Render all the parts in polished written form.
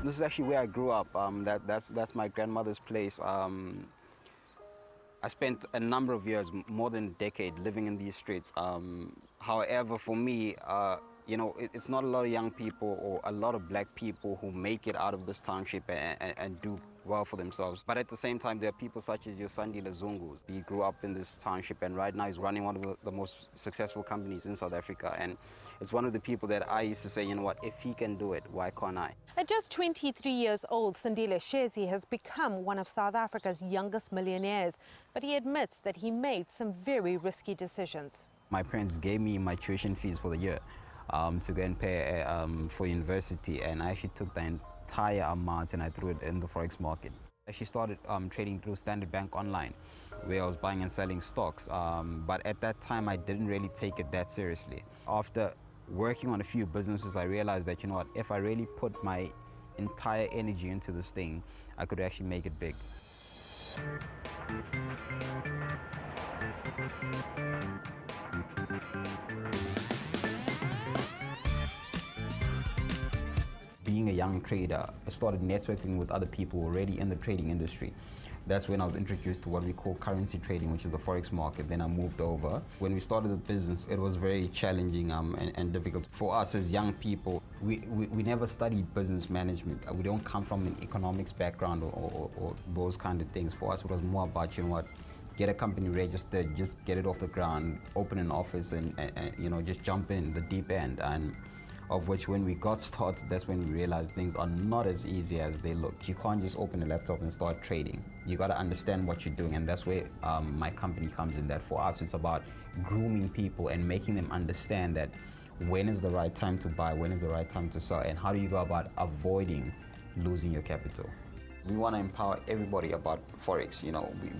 This is actually where I grew up. That's my grandmother's place. I spent a number of years, more than a decade, living in these streets. However, for me, it's not a lot of young people or a lot of black people who make it out of this township and do well for themselves. But at the same time, there are people such as your Sandile Zungus. He grew up in this township and right now he's running one of the most successful companies in South Africa. And it's one of the people that I used to say, you know what, if he can do it, why can't I? At just 23 years old, Sandile shares he has become one of South Africa's youngest millionaires, but he admits that he made some very risky decisions. My parents gave me my tuition fees for the year to go and pay for university, and I actually took the entire amount and I threw it in the forex market. I actually started trading through Standard Bank online, where I was buying and selling stocks, but at that time I didn't really take it that seriously. After working on a few businesses, I realized that, you know what, if I really put my entire energy into this thing, I could actually make it big. Being a young trader, I started networking with other people already in the trading industry. That's when I was introduced to what we call currency trading, which is the forex market. Then I moved over. When we started the business, it was very challenging and difficult. For us as young people, we never studied business management. We don't come from an economics background or those kind of things. For us, it was more about, you know what, get a company registered, just get it off the ground, open an office and just jump in the deep end. And of which when we got started, that's when we realized things are not as easy as they look. You can't just open a laptop and start trading. You got to understand what you're doing, and that's where my company comes in. That for us, it's about grooming people and making them understand that when is the right time to buy, when is the right time to sell, and how do you go about avoiding losing your capital. We want to empower everybody about forex.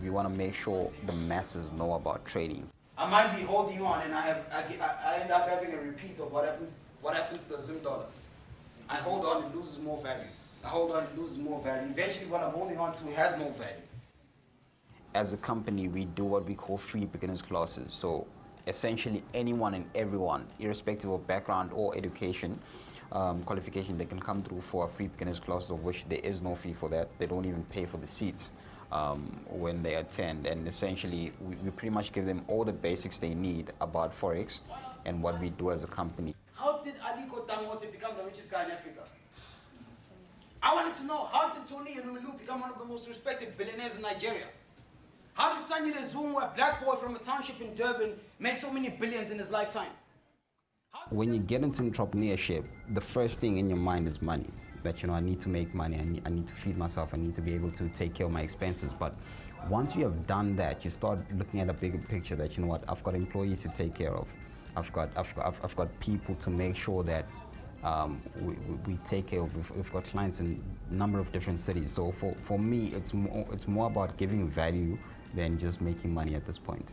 We want to make sure the masses know about trading. I might be holding on, and I end up having a repeat of what happens to the Zim dollar. I hold on, it loses more value. I hold on, it loses more value. Eventually what I'm holding on to has no value. As a company, we do what we call free beginners classes. So essentially anyone and everyone, irrespective of background or education, qualification, they can come through for a free beginners class, of which there is no fee for that. They don't even pay for the seats when they attend. And essentially, we pretty much give them all the basics they need about forex and what we do as a company. How did Aliko Dangote become the richest guy in Africa? I wanted to know, how did Tony Elumelu become one of the most respected billionaires in Nigeria? How did Sandile Zungu, a black boy from a township in Durban, make so many billions in his lifetime? When you get into entrepreneurship, the first thing in your mind is money. That, I need to make money, I need to feed myself, I need to be able to take care of my expenses. But once you have done that, you start looking at a bigger picture that, I've got employees to take care of. I've got people to make sure that we take care of. We've got clients in a number of different cities. So for me, it's more about giving value than just making money at this point.